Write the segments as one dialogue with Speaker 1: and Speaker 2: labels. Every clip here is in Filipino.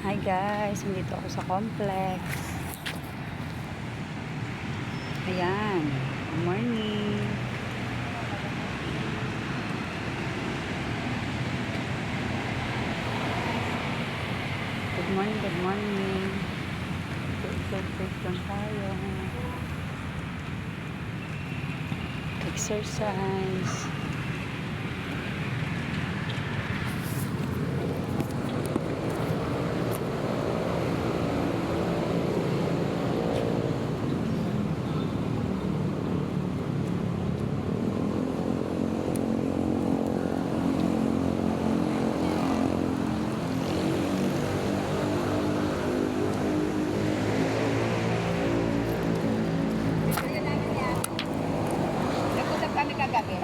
Speaker 1: Hi guys, nandito ako sa complex. Ayan, good morning. Good morning, good morning. Exercise lang tayo. Exercise.
Speaker 2: Nag-usap kami kagabi.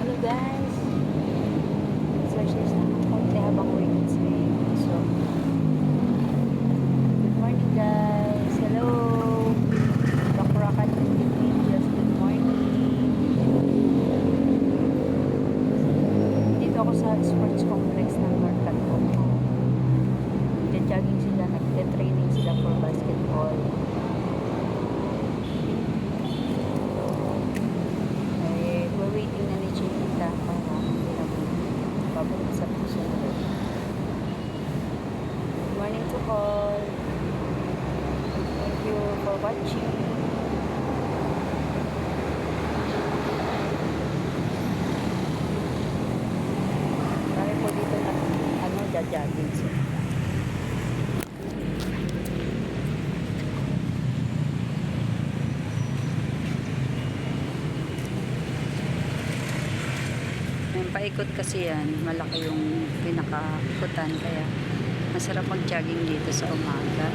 Speaker 1: Hello guys. Exercise na ng konti habang waiting sa so, good morning guys. Hello. Rakurakan Angels. Good morning. Dito ako sa sports complex ng North Caloocan. Nagja-jogging sila, nagte-training sila for basketball. We're waiting na ni Chinita para pabalik sa susunod. Good morning to all. Thank you for watching. Marami po dito na jajogging sila. Yung paikot kasi yan, malaki yung pinaka-ikutan, kaya masarap mag-jogging dito sa umaga.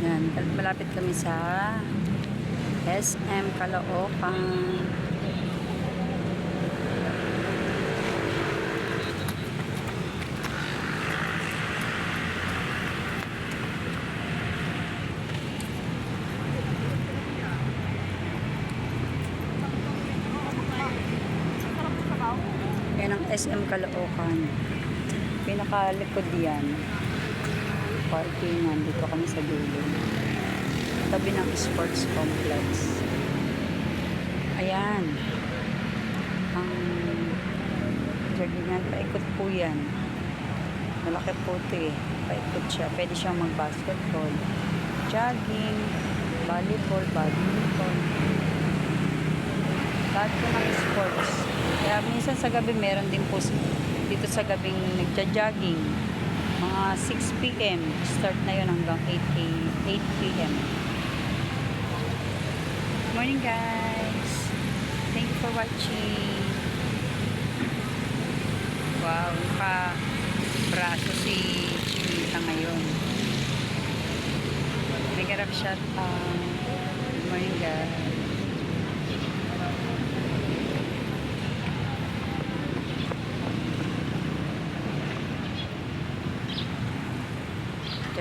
Speaker 1: Yan, malapit kami sa SM Caloocan.
Speaker 3: SM Caloocan. Pinakalikod yan. Parkingan. Dito kami sa dulo. Tabi ng sports complex. Ayan. Ang joggingan, paikot po yan. Malaki po ito eh. Paikot siya. Pwede siyang mag-basketball, jogging, volleyball, badminton. Lahat po ng sports. Kaya minsan sa gabi meron din po dito sa gabing nagja-jogging. Mga 6 p.m. Start na yun hanggang 8 p.m. Morning guys! Thank you for watching. Wow, naka-braso si Chinita ngayon. May garap shot. Good morning guys.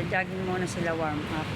Speaker 3: Jogging muna sila, warm up.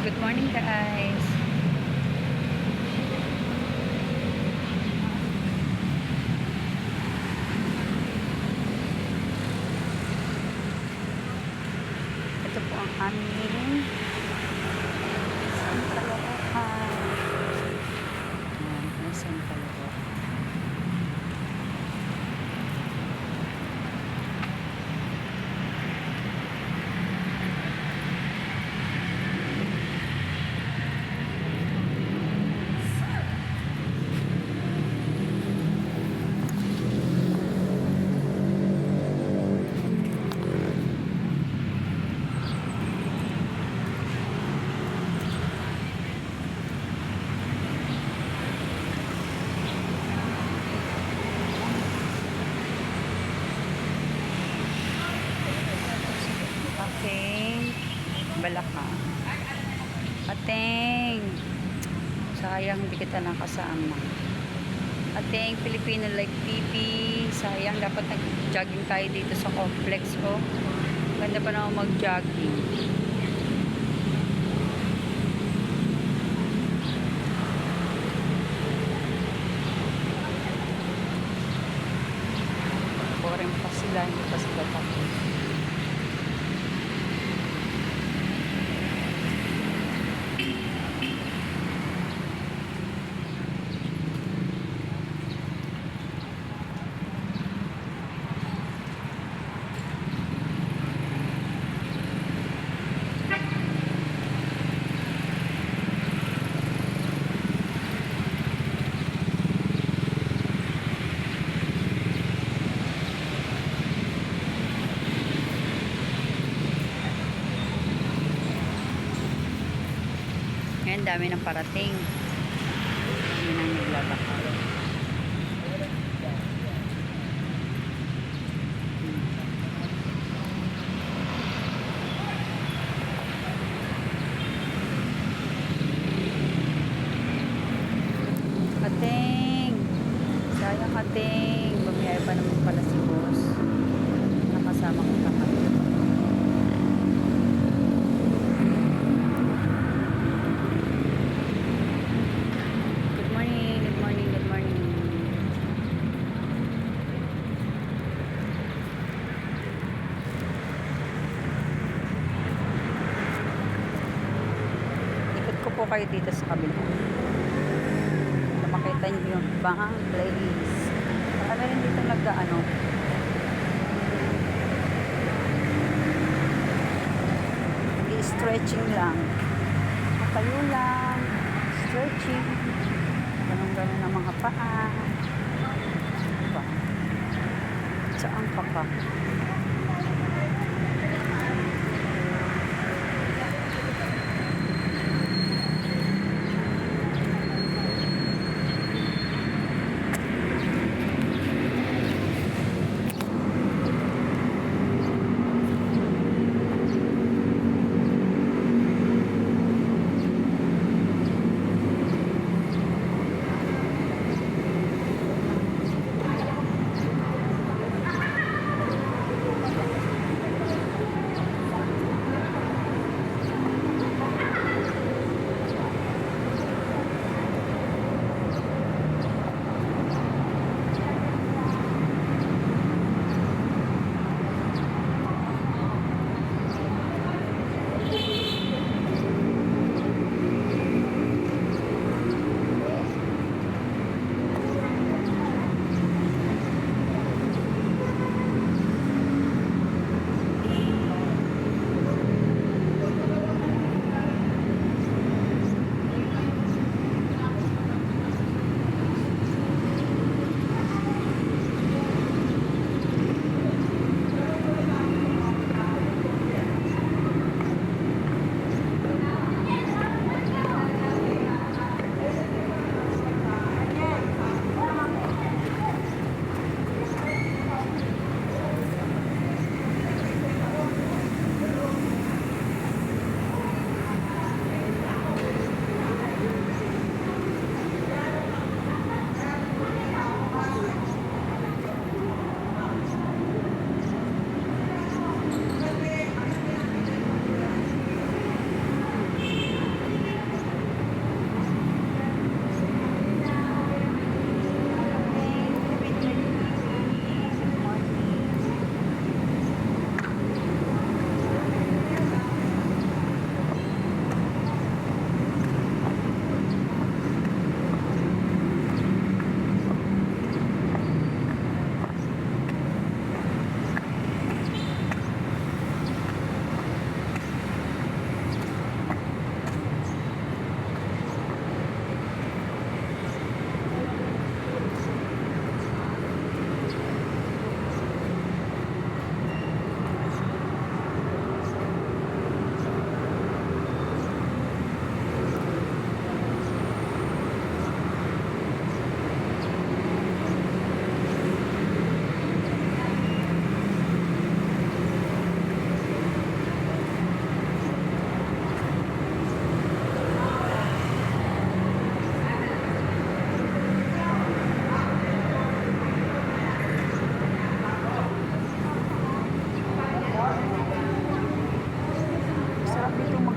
Speaker 3: Good morning guys. Ito po ang aming Santa Caloocan. Ayan, ang Santa Caloocan. Ateng, Balaka. Ateng, sayang hindi kita nakasama. Ateng, Filipino Like PP. Sayang, dapat nag-jogging tayo dito sa complex ko. Ganda pa naman mag-jogging. Boring pa sila, hindi pa sila tapos. Ngayon, dami ng parating. Yun ang naglalakad. Ating! Sayang ating! Bumiyay pa naman pala si boss. Nakasama ko kapag. Po kayo dito sa kabila. Makita nyo yung bahang place. Marami rin dito nagdaano. Stretching lang. Matayo lang. stretching. Ganun-ganun ang mga paa. Diba? Saan pa pa?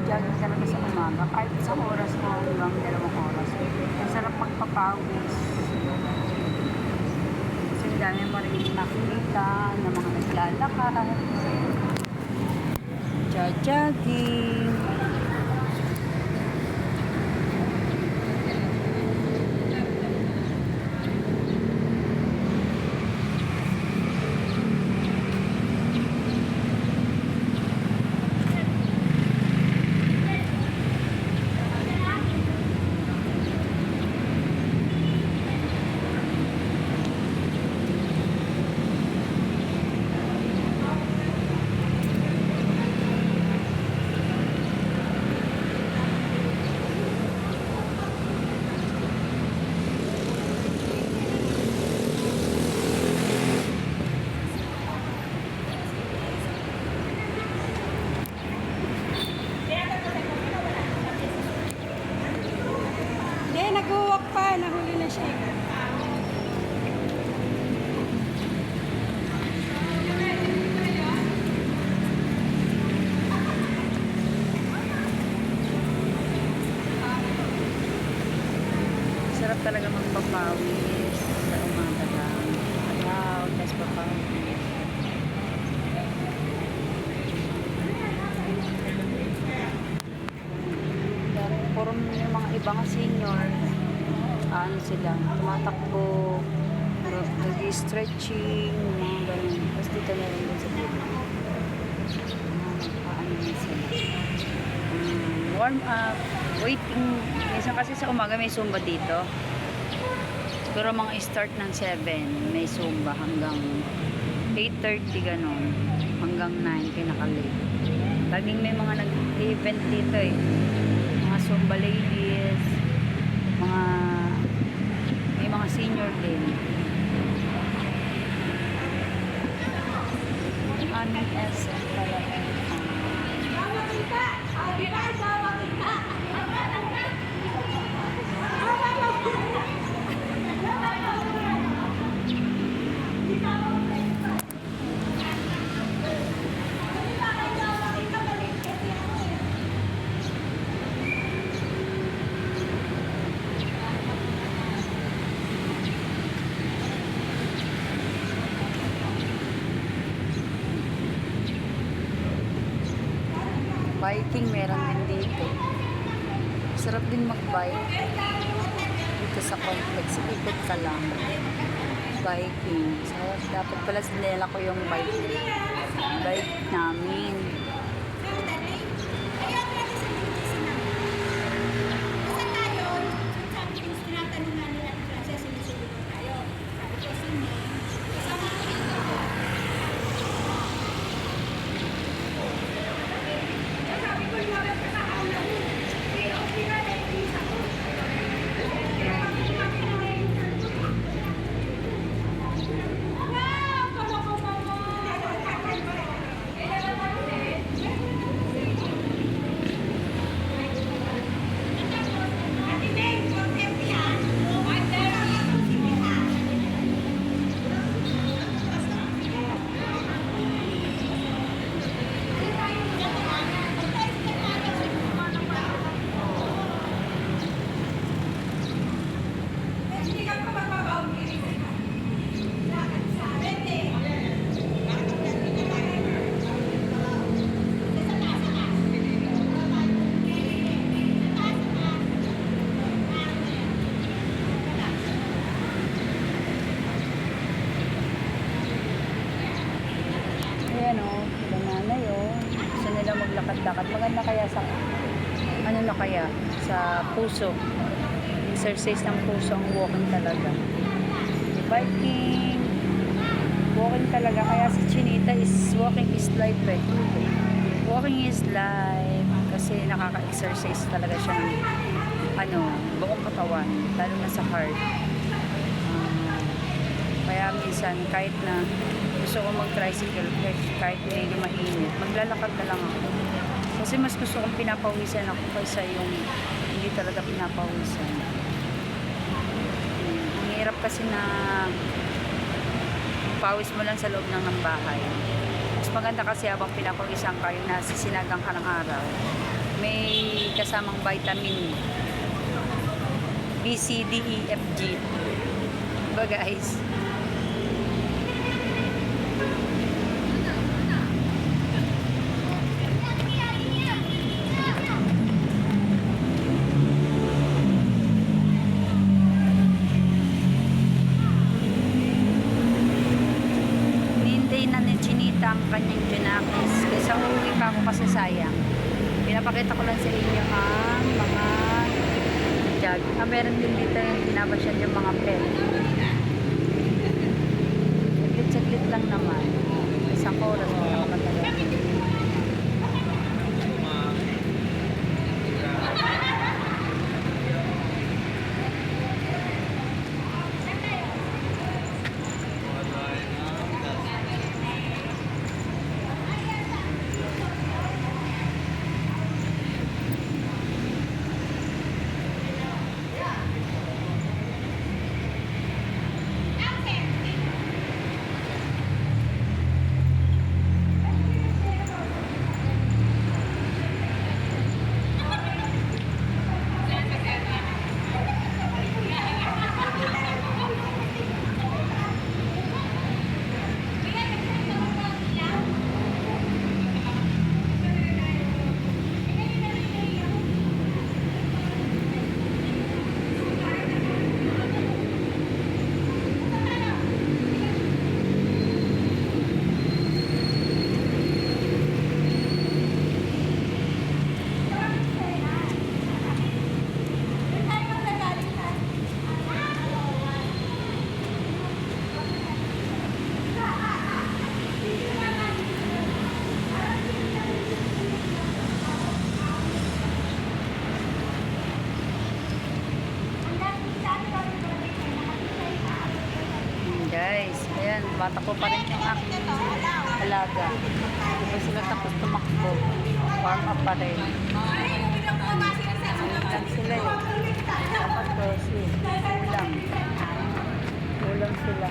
Speaker 3: Jogging talaga sa umaga, kahit isang oras mo hanggang 2 oras. Ang sarap magpapawis. Kasi ang dami mo rin nakikita ng mga naglalakad. Jogging.
Speaker 2: Nag-walk pa, nahuli na siya.
Speaker 3: Sarap talaga magpapawis sa umaga lang. Wow, tapos papawis. Puro yung mga ibang senior, ano sila, tumatakbo, nag-stretching, mga ganun. Tapos dito na rin din sa dito. Ano din sila. Warm up. Waiting. Minsan kasi sa umaga may Zumba dito. Siguro mga start ng 7, may Zumba hanggang 8:30 ganon. Hanggang 9, pinaka-late. Laging may mga nag-event dito eh. Mga Zumba ladies, may mga senior din. Aming SM pala eh. Biking meron din dito. Sarap din mag-bike. Dito sa complex, ikot ka lang. Biking. So, dapat pala sinela ko yung bike namin. Ayan o, sila nanay o. Gusto nila maglakad-lakad. Maganda kaya sa, ano na kaya, sa puso. Exercise ng puso ang walking talaga. Biking, walking talaga. Kaya si Chinita is, walking is life eh. Walking is life. Kasi nakaka-exercise talaga siya ng, buong katawan. Lalo na sa heart. Kaya minsan, kahit na gusto ko mag-tricycle, kahit medyo mainit, maglalakad na lang ako. Kasi mas gusto kong pinapawisan ako kaysa yung hindi talaga pinapawisan. Ang hirap kasi na pawis mo lang sa loob ng bahay. Mas maganda kasi habang pinapawisan ka, yung nasisinagang ka ng araw, may kasamang vitamin B, C, D, E, F, G. Diba guys? Ang kanyang Junakis. Kaysa uuwi pa ako kasi sayang. Pinapakita ko lang sa inyo ang mga jug. Meron din dito yung pinabasyan yung mga pet. Saglit-saglit lang naman. Isang oras na nakamatagal. tumatakbo pa rin yung aking alaga. Di ba sila tapos tumakbo? Warm up pa rin. Lang sila eh. Dapat kasi ulam. Ulam sila.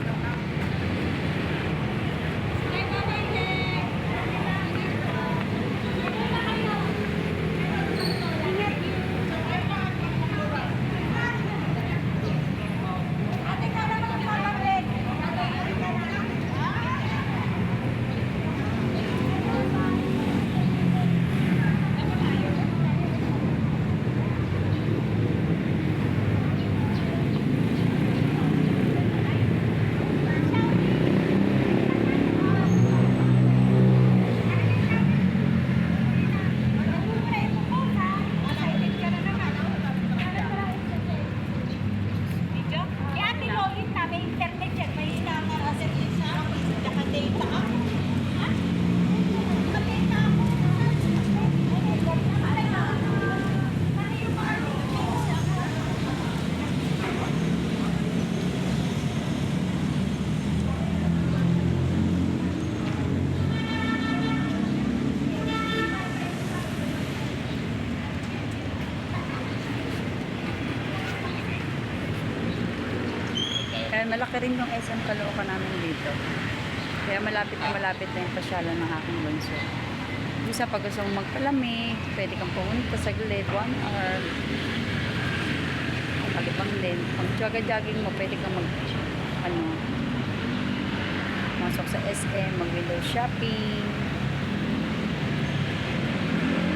Speaker 3: Kaya malaki rin yung SM Caloocan namin dito. Kaya malapit na yung pasyalan ng aking bunso. Isa pag gusto mong magpalami, pwede kang pumunta saglit, 1 hour. Ang palibang din. Pag jogging mo, pwede kang masok sa SM, mag-window shopping,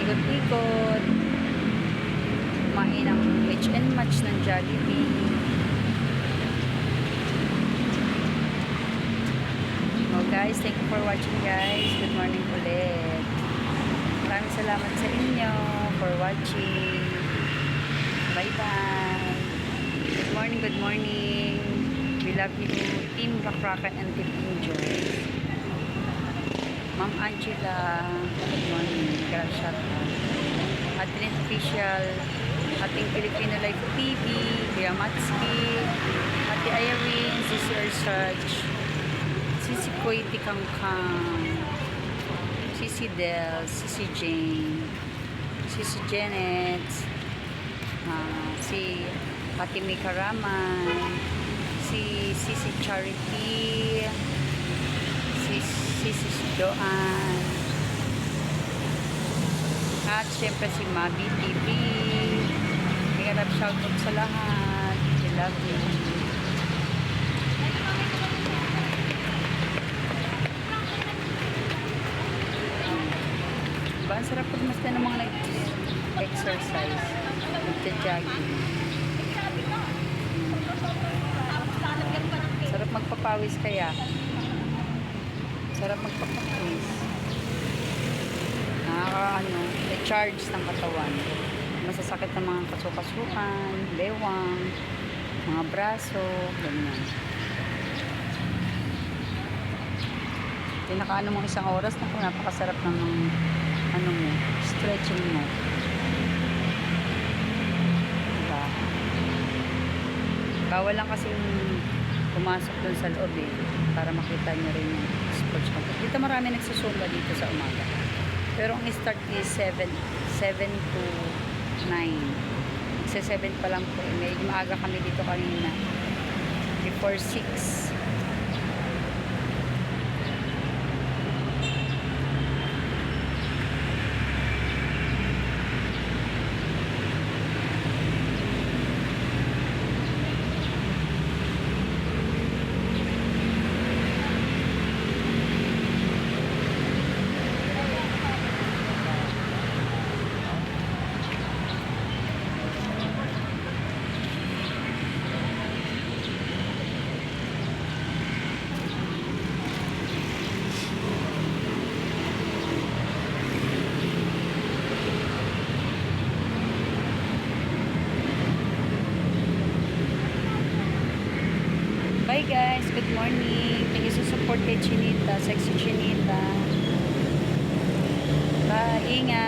Speaker 3: ikot-ikot, kumain ng mix and match ng Jollibee. Guys, thank you for watching guys. Good morning ulit. Maraming salamat sa inyo for watching. Bye bye. Good morning, good morning. We love you, Team Rakrakan and Team Enjoy. Ma'am Angela, good morning. Shout out. Ating official, ating Filipino Life TV, Kuya Matski, Ate Irene, Sister Search, Sisi Koiti Kangkang, Sisi Del, Sisi Jane, Sisi Janet, si Fatimi Karaman, si Sisi Charity, si Sisi Joanne, at syempre si Mabi TV. Mayroon shoutout sa lahat. We love you. Ang sarap pagmasta ng mga nag-exercise, nag-jogging. Sarap magpapawis kaya. Sarap magpapawis. I-charge ng katawan. Masasakit ng mga kasukasukan, bewang, mga braso, ganyan. Pinakaano mo isang oras na kung napakasarap ng stretching mo. Diba? Bawal lang kasi pumasok dun sa loob eh, para makita nyo rin yung sports complex. Dito marami nagsusumba dito sa umaga. Pero ang start is 7 to 9. Sa 7 pa lang po eh. Medyo maaga kami dito kanina. Before 6. Bye guys, good morning. Thank you sa support kay Chinita, Sexy Chinita. Bye, ingat.